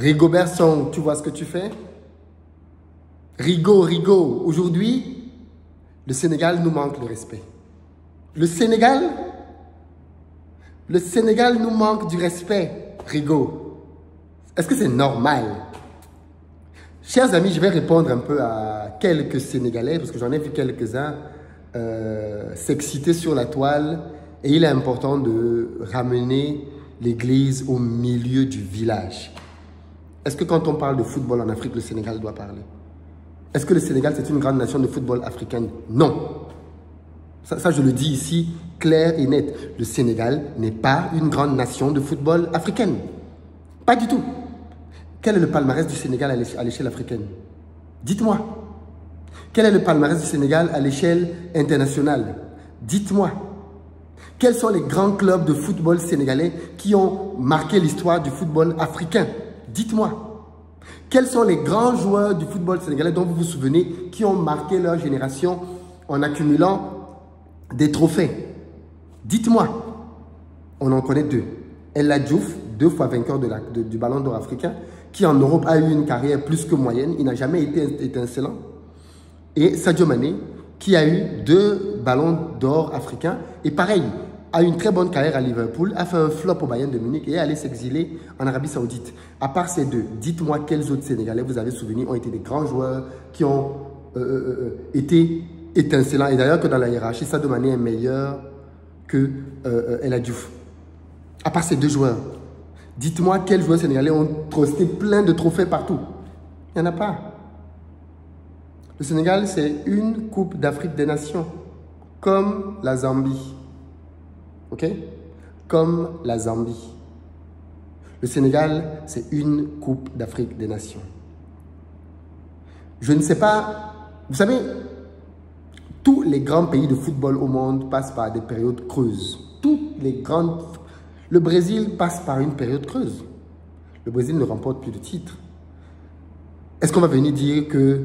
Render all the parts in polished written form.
Rigobert Song, tu vois ce que tu fais? Rigo, aujourd'hui, le Sénégal nous manque de respect. Le Sénégal nous manque du respect, Rigo. Est-ce que c'est normal? Chers amis, je vais répondre un peu à quelques Sénégalais, parce que j'en ai vu quelques-uns s'exciter sur la toile, et il est important de ramener l'église au milieu du village. Est-ce que quand on parle de football en Afrique, le Sénégal doit parler? Est-ce que le Sénégal, c'est une grande nation de football africaine? Non. Ça, je le dis ici, clair et net. Le Sénégal n'est pas une grande nation de football africaine. Pas du tout. Quel est le palmarès du Sénégal à l'échelle africaine? Dites-moi. Quel est le palmarès du Sénégal à l'échelle internationale? Dites-moi. Quels sont les grands clubs de football sénégalais qui ont marqué l'histoire du football africain? Dites-moi. Quels sont les grands joueurs du football sénégalais dont vous vous souvenez qui ont marqué leur génération en accumulant des trophées? Dites-moi. On en connaît deux. El Hadji Diouf, 2 fois vainqueur du Ballon d'Or africain, qui en Europe a eu une carrière plus que moyenne. Il n'a jamais été étincelant. Et Sadio Mané, qui a eu 2 Ballons d'Or africains. Et pareil, a eu une très bonne carrière à Liverpool, a fait un flop au Bayern de Munich et est allé s'exiler en Arabie Saoudite. À part ces deux, dites-moi quels autres Sénégalais vous avez souvenu ont été des grands joueurs qui ont été étincelants. Et d'ailleurs que dans la hiérarchie, Sadio Mané est meilleur que El Hadji Diouf. À part ces deux joueurs, dites-moi quels joueurs sénégalais ont trusté plein de trophées partout. Il n'y en a pas. Le Sénégal, c'est une Coupe d'Afrique des Nations, comme la Zambie. Ok? Comme la Zambie. Le Sénégal, c'est une Coupe d'Afrique des Nations. Je ne sais pas, vous savez, tous les grands pays de football au monde passent par des périodes creuses. Le Brésil passe par une période creuse. Le Brésil ne remporte plus de titres. Est-ce qu'on va venir dire que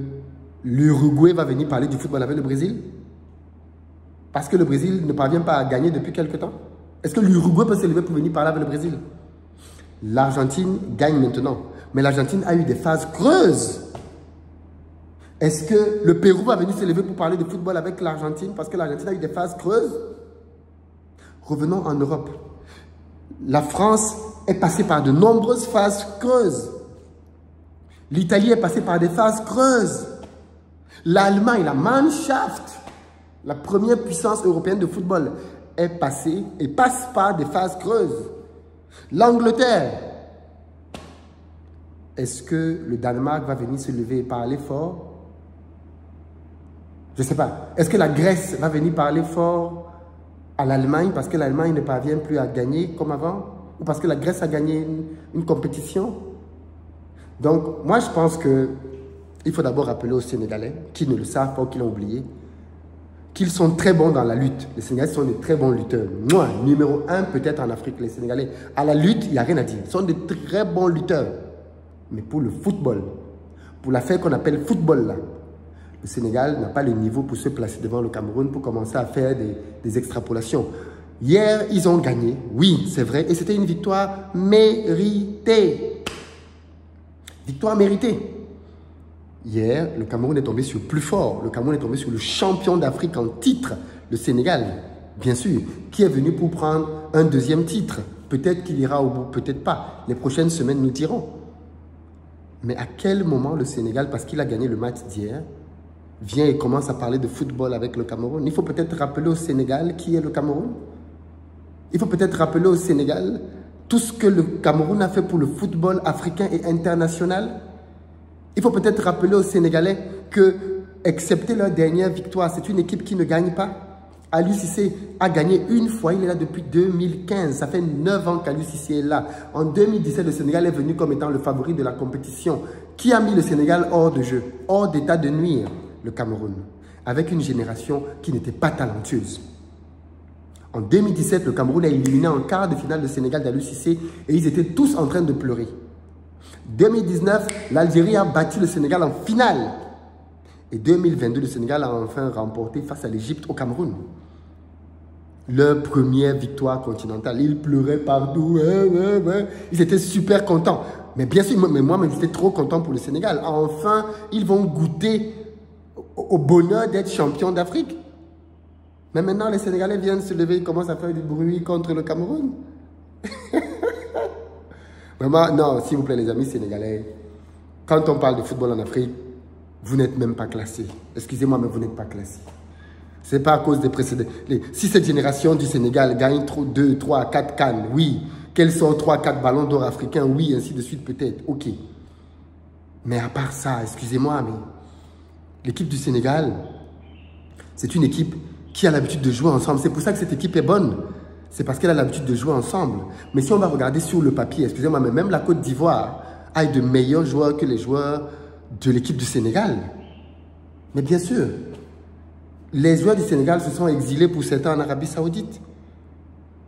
l'Uruguay va venir parler du football avec le Brésil? Parce que le Brésil ne parvient pas à gagner depuis quelque temps? Est-ce que l'Uruguay peut s'élever pour venir parler avec le Brésil? L'Argentine gagne maintenant. Mais l'Argentine a eu des phases creuses. Est-ce que le Pérou va venir s'élever pour parler de football avec l'Argentine? Parce que l'Argentine a eu des phases creuses. Revenons en Europe. La France est passée par de nombreuses phases creuses. L'Italie est passée par des phases creuses. L'Allemagne, la Mannschaft, la première puissance européenne de football, est passée et passe par des phases creuses. L'Angleterre. Est-ce que le Danemark va venir se lever et parler fort? Je ne sais pas. Est-ce que la Grèce va venir parler fort à l'Allemagne parce que l'Allemagne ne parvient plus à gagner comme avant? Ou parce que la Grèce a gagné une compétition? Donc, moi, je pense qu'il faut d'abord rappeler aux Sénégalais, qui ne le savent pas ou qui l'ont oublié, qu'ils sont très bons dans la lutte. Les Sénégalais sont de très bons lutteurs. Moi, numéro 1 peut-être en Afrique, les Sénégalais. À la lutte, il n'y a rien à dire. Ils sont de très bons lutteurs. Mais pour le football, pour l'affaire qu'on appelle football, là, le Sénégal n'a pas le niveau pour se placer devant le Cameroun pour commencer à faire des extrapolations. Hier, ils ont gagné. Oui, c'est vrai. Et c'était une victoire méritée. Victoire méritée. Hier, le Cameroun est tombé sur le plus fort. Le Cameroun est tombé sur le champion d'Afrique en titre, le Sénégal, bien sûr, qui est venu pour prendre un deuxième titre. Peut-être qu'il ira au bout, peut-être pas. Les prochaines semaines nous diront. Mais à quel moment le Sénégal, parce qu'il a gagné le match d'hier, vient et commence à parler de football avec le Cameroun? Il faut peut-être rappeler au Sénégal qui est le Cameroun. Il faut peut-être rappeler au Sénégal tout ce que le Cameroun a fait pour le football africain et international. Il faut peut-être rappeler aux Sénégalais que, excepté leur dernière victoire, c'est une équipe qui ne gagne pas. Aliou Cissé a gagné une fois, il est là depuis 2015. Ça fait 9 ans qu'Aliou Cissé est là. En 2017, le Sénégal est venu comme étant le favori de la compétition. Qui a mis le Sénégal hors de jeu, hors d'état de nuire? Le Cameroun, avec une génération qui n'était pas talentueuse. En 2017, le Cameroun a éliminé en quart de finale le Sénégal d'Aliou Cissé et ils étaient tous en train de pleurer. 2019, l'Algérie a battu le Sénégal en finale. Et 2022, le Sénégal a enfin remporté face à l'Égypte au Cameroun. Leur première victoire continentale. Ils pleuraient partout. Ils étaient super contents. Mais bien sûr, mais moi, j'étais trop content pour le Sénégal. Enfin, ils vont goûter au bonheur d'être champions d'Afrique. Mais maintenant, les Sénégalais viennent se lever, ils commencent à faire du bruit contre le Cameroun. Vraiment, non, s'il vous plaît, les amis sénégalais, quand on parle de football en Afrique, vous n'êtes même pas classés. Excusez-moi, mais vous n'êtes pas classés. Ce n'est pas à cause des précédents. Si cette génération du Sénégal gagne 2, 3, 4 cannes, oui. Qu'elle sort 3, 4 ballons d'or africains, oui, ainsi de suite, peut-être, ok. Mais à part ça, excusez-moi, mais l'équipe du Sénégal, c'est une équipe qui a l'habitude de jouer ensemble. C'est pour ça que cette équipe est bonne. C'est parce qu'elle a l'habitude de jouer ensemble. Mais si on va regarder sur le papier, excusez-moi, mais même la Côte d'Ivoire a de meilleurs joueurs que les joueurs de l'équipe du Sénégal. Mais bien sûr, les joueurs du Sénégal se sont exilés pour certains en Arabie Saoudite.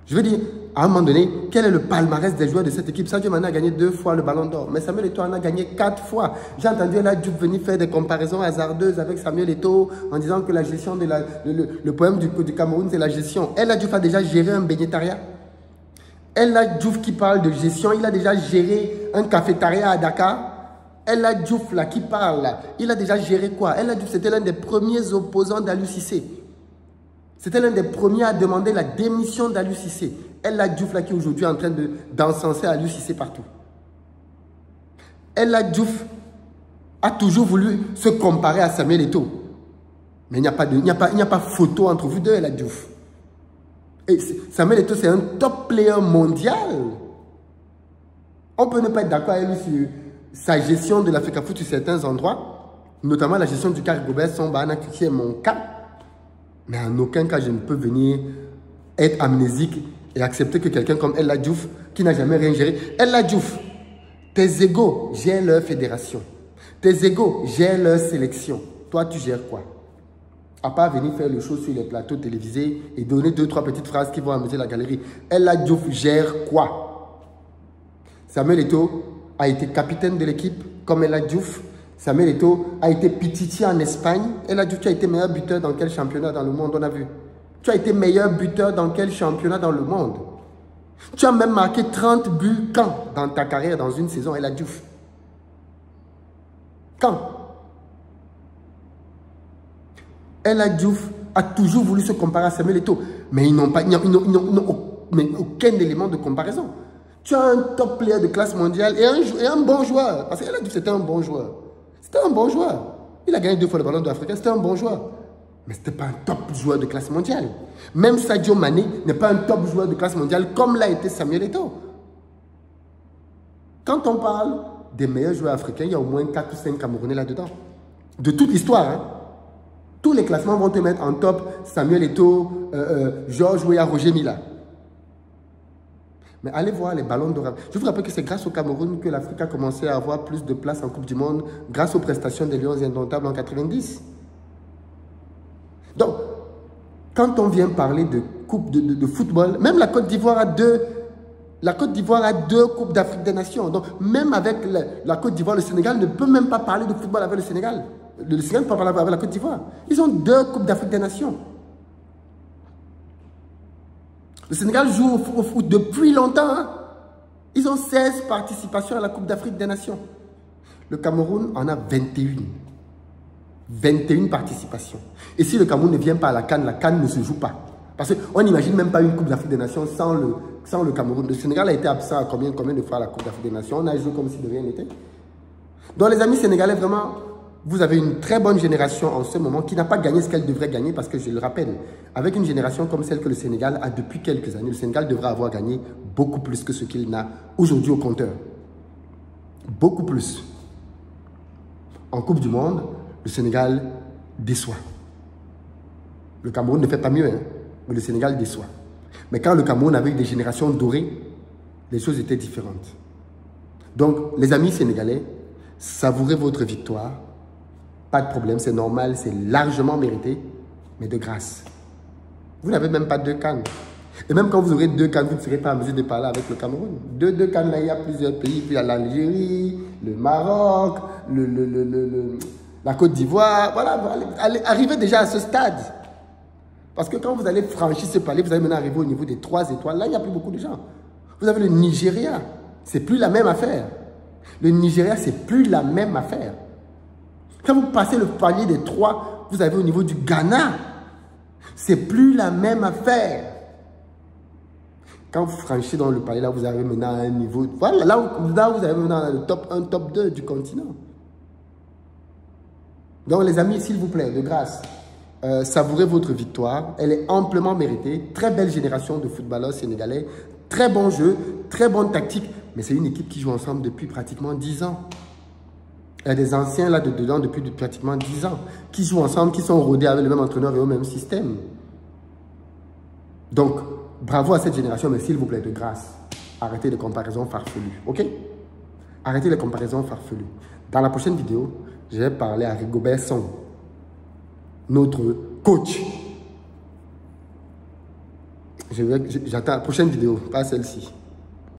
Je veux dire, à un moment donné, quel est le palmarès des joueurs de cette équipe? Sadio Mané a gagné 2 fois le Ballon d'Or, mais Samuel Eto'o en a gagné 4 fois. J'ai entendu El Hadji Diouf venir faire des comparaisons hasardeuses avec Samuel Eto'o en disant que la gestion de le problème du Cameroun, c'est la gestion. El Hadji Diouf a déjà géré un bénétariat. El Hadji Diouf qui parle de gestion, il a déjà géré un cafétéria à Dakar. El Hadji Diouf là qui parle là, il a déjà géré quoi? El Hadji Diouf, c'était l'un des premiers opposants d'Aliou Cissé. C'était l'un des premiers à demander la démission d'Aliou Cissé. El Hadji Diouf là qui aujourd'hui est en train d'encenser Aliou Cissé partout. El Hadji Diouf a toujours voulu se comparer à Samuel Eto'o. Mais il n'y a pas photo entre vous deux, El Hadji Diouf. Et Samuel Eto'o, c'est un top player mondial. On peut ne pas être d'accord avec lui sur sa gestion de l'Africa Foot sur certains endroits, notamment la gestion du cas Gobert Sambana, qui est mon cas. Mais en aucun cas, je ne peux venir être amnésique et accepter que quelqu'un comme El Hadji Diouf, qui n'a jamais rien géré. El Hadji Diouf, tes égaux gèrent leur fédération. Tes égaux gèrent leur sélection. Toi, tu gères quoi? À part venir faire le show sur les plateaux télévisés et donner 2, 3 petites phrases qui vont amuser la galerie. El Hadji Diouf gère quoi? Samuel Eto'o a été capitaine de l'équipe comme El Hadji Diouf. Samuel Eto'o a été Pichichi en Espagne. El Hadji Diouf, tu as été meilleur buteur dans quel championnat dans le monde, on a vu? Tu as été meilleur buteur dans quel championnat dans le monde? Tu as même marqué 30 buts quand dans ta carrière, dans une saison, El Hadji Diouf? Quand? El Hadji Diouf a toujours voulu se comparer à Samuel Eto'o, mais ils n'ont aucun élément de comparaison. Tu as un top player de classe mondiale et un bon joueur. Parce qu'El Hadji Diouf, c'était un bon joueur. C'était un bon joueur. Il a gagné 2 fois le Ballon d'Or africain, c'était un bon joueur. Mais ce n'était pas un top joueur de classe mondiale. Même Sadio Mané n'est pas un top joueur de classe mondiale comme l'a été Samuel Eto'o. Quand on parle des meilleurs joueurs africains, il y a au moins 4 ou 5 Camerounais là-dedans. De toute l'histoire, hein. Tous les classements vont te mettre en top Samuel Eto'o, Georges Weah, Roger Mila. Mais allez voir les ballons d'or. Je vous rappelle que c'est grâce au Cameroun que l'Afrique a commencé à avoir plus de place en Coupe du Monde grâce aux prestations des Lions indomptables en 90. Donc, quand on vient parler de coupe de football, même la Côte d'Ivoire a deux Coupes d'Afrique des Nations. Donc, même avec la Côte d'Ivoire, le Sénégal ne peut même pas parler de football avec le Sénégal. Le Sénégal ne peut pas parler avec la Côte d'Ivoire. Ils ont 2 Coupes d'Afrique des Nations. Le Sénégal joue au foot depuis longtemps. Hein? Ils ont 16 participations à la Coupe d'Afrique des Nations. Le Cameroun en a 21. 21 participations. Et si le Cameroun ne vient pas à la CAN ne se joue pas. Parce qu'on n'imagine même pas une Coupe d'Afrique des Nations sans le Cameroun. Le Sénégal a été absent à combien de fois à la Coupe d'Afrique des Nations? On a joué comme si de rien n'était. Donc les amis sénégalais, vraiment, vous avez une très bonne génération en ce moment qui n'a pas gagné ce qu'elle devrait gagner parce que je le rappelle, avec une génération comme celle que le Sénégal a depuis quelques années, le Sénégal devrait avoir gagné beaucoup plus que ce qu'il n'a aujourd'hui au compteur. Beaucoup plus. En Coupe du Monde, le Sénégal déçoit. Le Cameroun ne fait pas mieux, hein, mais le Sénégal déçoit. Mais quand le Cameroun avait des générations dorées, les choses étaient différentes. Donc, les amis sénégalais, savourez votre victoire. Pas de problème, c'est normal, c'est largement mérité, mais de grâce. Vous n'avez même pas 2 cannes. Et même quand vous aurez 2 cannes, vous ne serez pas en mesure de parler avec le Cameroun. 2 cannes, là, il y a plusieurs pays. Il y a l'Algérie, le Maroc, la Côte d'Ivoire. Voilà, arrivez déjà à ce stade. Parce que quand vous allez franchir ce palier, vous allez maintenant arriver au niveau des 3 étoiles. Là, il n'y a plus beaucoup de gens. Vous avez le Nigeria. C'est plus la même affaire. Le Nigeria, c'est plus la même affaire. Quand vous passez le palier des 3, vous avez au niveau du Ghana. C'est plus la même affaire. Quand vous franchissez dans le palier, là, vous arrivez maintenant à un niveau... Voilà, là, vous avez maintenant le top 1, top 2 du continent. Donc, les amis, s'il vous plaît, de grâce, savourez votre victoire. Elle est amplement méritée. Très belle génération de footballeurs sénégalais. Très bon jeu, très bonne tactique. Mais c'est une équipe qui joue ensemble depuis pratiquement 10 ans. Il y a des anciens là dedans depuis pratiquement 10 ans. Qui jouent ensemble, qui sont rodés avec le même entraîneur et au même système. Donc, bravo à cette génération, mais s'il vous plaît, de grâce, arrêtez les comparaisons farfelues. Ok? Arrêtez les comparaisons farfelues. Dans la prochaine vidéo, je vais parler à Rigobert Song, notre coach. J'attends la prochaine vidéo, pas celle-ci.